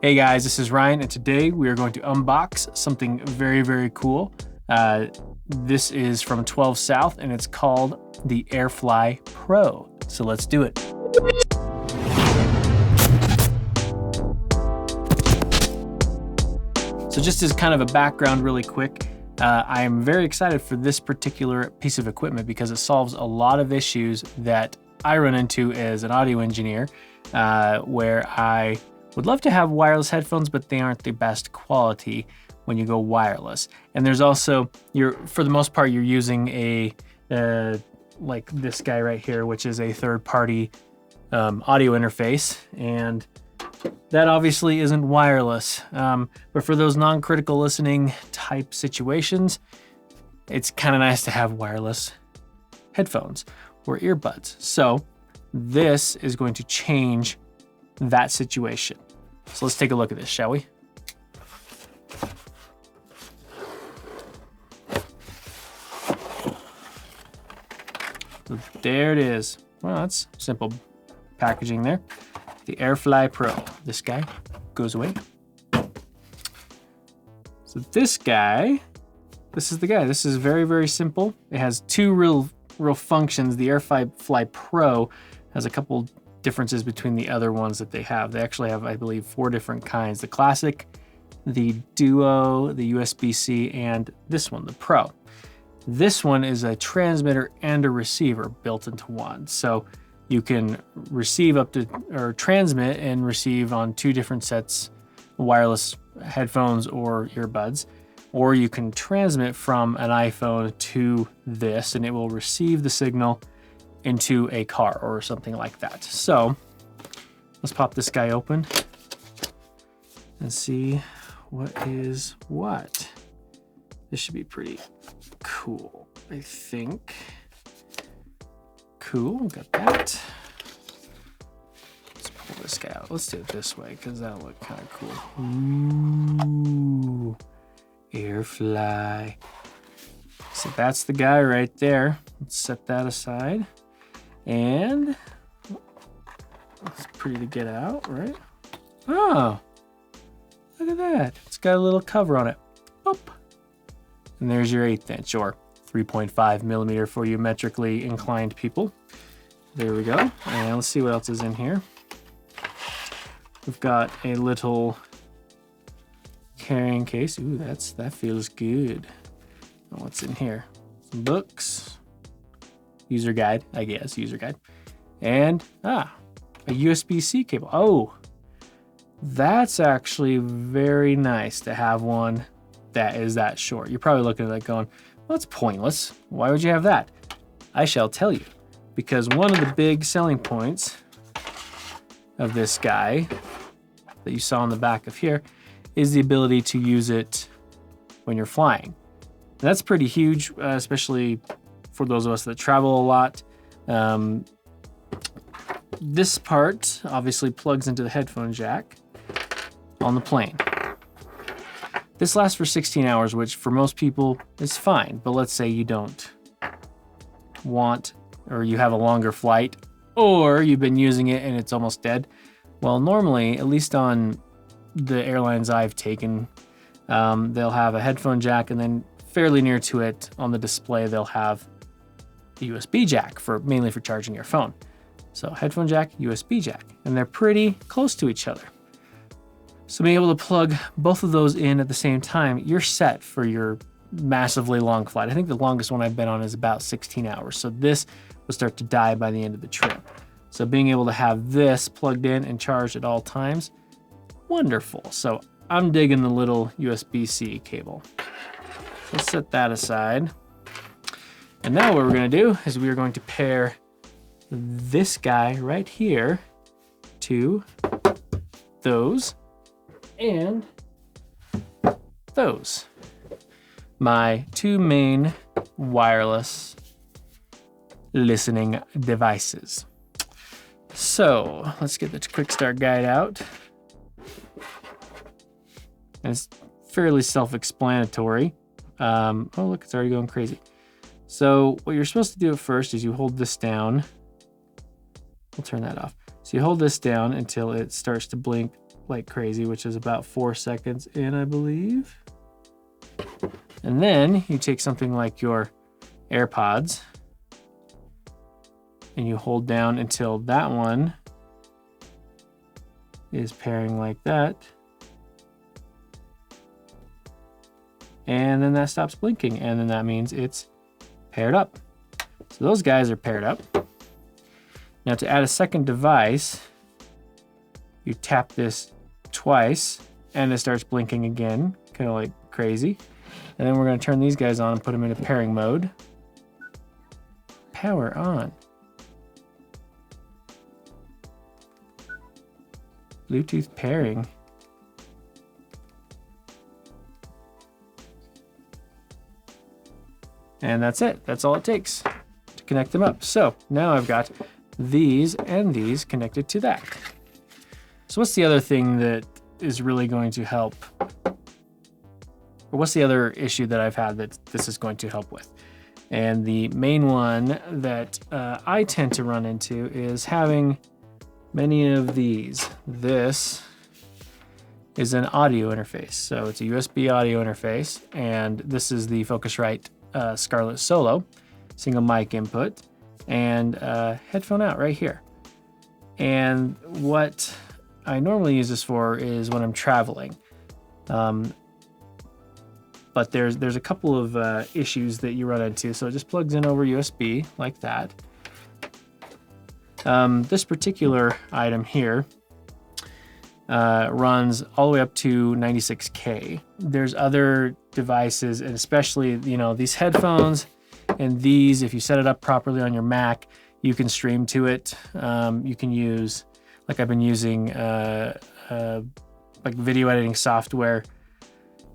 Hey guys, this is Ryan, and today we are going to unbox something very, very cool. This is from TwelveSouth, and it's called the Airfly Pro. So let's do it. So just as kind of a background really quick, I am very excited for this particular piece of equipment because it solves a lot of issues that I run into as an audio engineer, where I would love to have wireless headphones, but they aren't the best quality when you go wireless. And there's also, for the most part, you're using a, like this guy right here, which is a third-party audio interface, and that obviously isn't wireless. But for those non-critical listening type situations, it's kind of nice to have wireless headphones or earbuds. So this is going to change that situation. So let's take a look at this, shall we? So there it is. Well, that's simple packaging there. The Airfly Pro. This guy goes away. So this guy, this is the guy. This is very, very simple. It has two real functions. The Airfly Pro has a couple differences between the other ones that they have. They actually have, I believe, 4 different kinds. The Classic, the Duo, the Usbc, and this one, the Pro. This one is a transmitter and a receiver built into one. So you can receive or transmit and receive on 2 different sets of wireless headphones or earbuds, or you can transmit from an iPhone to this and it will receive the signal into a car or something like that. So let's pop this guy open and see what is what. This should be pretty cool, I think. Cool, got that. Let's pull this guy out. Let's do it this way because that'll look kind of cool. Ooh, Airfly. So that's the guy right there. Let's set that aside. And it's pretty to get out, right? Oh, look at that. It's got a little cover on it. Boop. And there's your 1/8 inch or 3.5 millimeter for you metrically inclined people. There we go. And let's see what else is in here. We've got a little carrying case. Ooh, that feels good. What's in here? Some books. User guide, I guess, user guide. And, a USB-C cable. Oh, that's actually very nice to have one that is that short. You're probably looking at that going, well, that's pointless. Why would you have that? I shall tell you. Because one of the big selling points of this guy that you saw on the back of here is the ability to use it when you're flying. And that's pretty huge, especially for those of us that travel a lot. This part obviously plugs into the headphone jack on the plane. This lasts for 16 hours, which for most people is fine. But let's say you don't want, or you have a longer flight, or you've been using it and it's almost dead. Well, normally, at least on the airlines I've taken, they'll have a headphone jack, and then fairly near to it on the display, they'll have the USB jack mainly for charging your phone. So headphone jack, USB jack, and they're pretty close to each other. So being able to plug both of those in at the same time, you're set for your massively long flight. I think the longest one I've been on is about 16 hours. So this will start to die by the end of the trip. So being able to have this plugged in and charged at all times, wonderful. So I'm digging the little USB-C cable. Let's set that aside. And now what we're gonna do is we are going to pair this guy right here to those and those. My 2 main wireless listening devices. So let's get the quick start guide out. And it's fairly self-explanatory. Oh look, it's already going crazy. So what you're supposed to do at first is you hold this down. We'll turn that off. So you hold this down until it starts to blink like crazy, which is about 4 seconds in, I believe. And then you take something like your AirPods and you hold down until that one is pairing like that. And then that stops blinking, and then that means it's paired up. So those guys are paired up. Now to add a second device, you tap this twice and it starts blinking again, kind of like crazy. And then we're going to turn these guys on and put them into pairing mode. Power on. Bluetooth pairing. And that's it. That's all it takes to connect them up. So now I've got these and these connected to that. So what's the other thing that is really going to help? Or what's the other issue that I've had that this is going to help with? And the main one that I tend to run into is having many of these. This is an audio interface. So it's a USB audio interface, and this is the Focusrite Scarlett Solo, single mic input, and headphone out right here. And what I normally use this for is when I'm traveling. But there's a couple of issues that you run into. So it just plugs in over USB like that. This particular item here runs all the way up to 96K. There's other devices, and especially, you know, these headphones and these, if you set it up properly on your Mac, you can stream to it. You can use, like I've been using, like video editing software.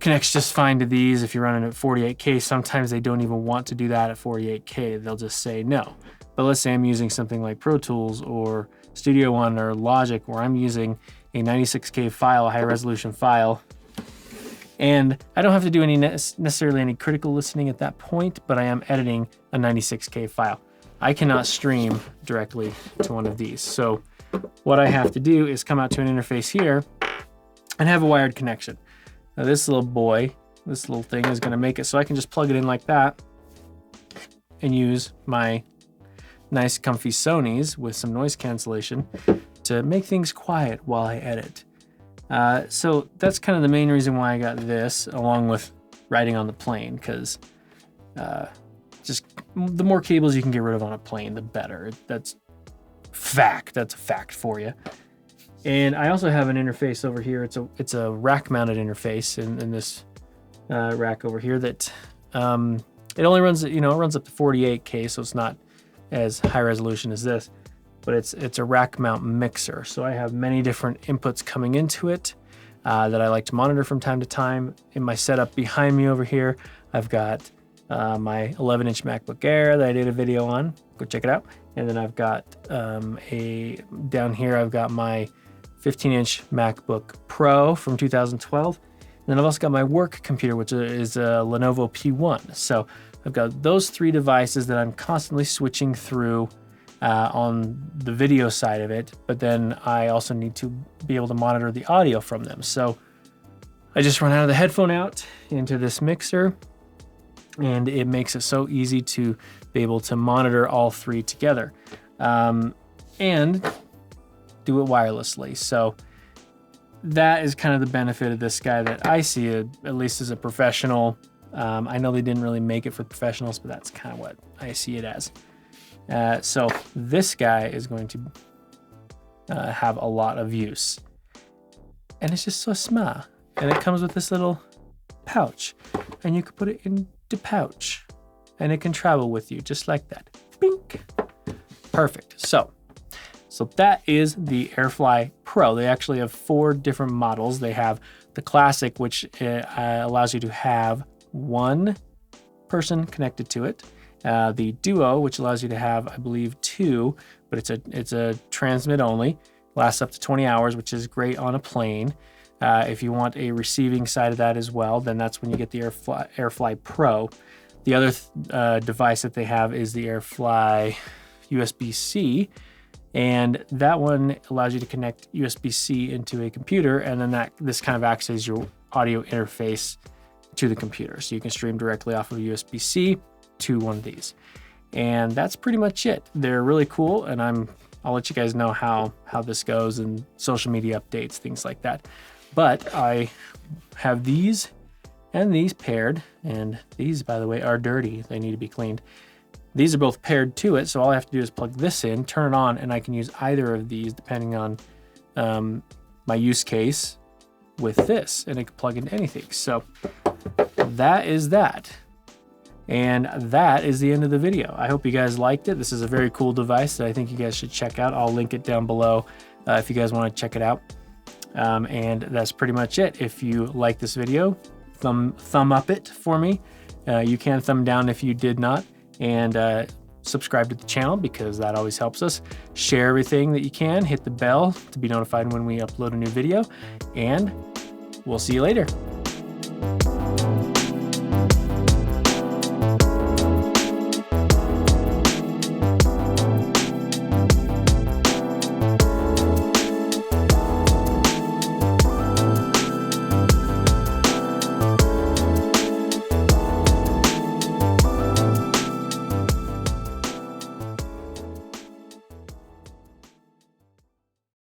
Connects just fine to these. If you're running at 48K, sometimes they don't even want to do that at 48K. They'll just say no. But let's say I'm using something like Pro Tools or Studio One or Logic, where I'm using a 96K file, a high resolution file, and I don't have to do any necessarily any critical listening at that point, but I am editing a 96K file. I cannot stream directly to one of these. So what I have to do is come out to an interface here and have a wired connection. Now this little boy, this little thing is going to make it so I can just plug it in like that and use my nice comfy Sonys with some noise cancellation to make things quiet while I edit. So that's kind of the main reason why I got this, along with riding on the plane, because just the more cables you can get rid of on a plane, the better. That's fact. That's a fact for you. And I also have an interface over here. It's a rack-mounted interface in this rack over here that it only runs, you know, it runs up to 48K, so it's not as high resolution as this, but it's a rack mount mixer. So I have many different inputs coming into it that I like to monitor from time to time. In my setup behind me over here, I've got my 11-inch MacBook Air that I did a video on. Go check it out. And then I've got down here, I've got my 15-inch MacBook Pro from 2012. And then I've also got my work computer, which is a Lenovo P1. So I've got those three devices that I'm constantly switching through on the video side of it, but then I also need to be able to monitor the audio from them. So I just run out of the headphone out into this mixer, and it makes it so easy to be able to monitor all three together and do it wirelessly. So that is kind of the benefit of this guy that I see it, at least as a professional. I know they didn't really make it for professionals, but that's kind of what I see it as. So this guy is going to have a lot of use, and it's just so small. And it comes with this little pouch, and you can put it in the pouch, and it can travel with you just like that. Bink. Perfect. So that is the Airfly Pro. They actually have 4 different models. They have the Classic, which allows you to have one person connected to it. The Duo, which allows you to have, I believe, 2, but it's a transmit only. Lasts up to 20 hours, which is great on a plane. If you want a receiving side of that as well, then that's when you get the Airfly Pro. The other device that they have is the Airfly USB-C. And that one allows you to connect USB-C into a computer, and then this kind of acts as your audio interface to the computer. So you can stream directly off of USB-C to one of these. And that's pretty much it. They're really cool, and I'll let you guys know how this goes and social media updates, things like that. But I have these and these paired, and these, by the way, are dirty. They need to be cleaned. These are both paired to it, so all I have to do is plug this in, turn it on, and I can use either of these depending on my use case with this, and it can plug into anything. So that is that. And that is the end of the video. I hope you guys liked it. This is a very cool device that I think you guys should check out. I'll link it down below if you guys want to check it out. And that's pretty much it. If you like this video, thumb up it for me. You can thumb down if you did not. And subscribe to the channel because that always helps us. Share everything that you can. Hit the bell to be notified when we upload a new video. And we'll see you later.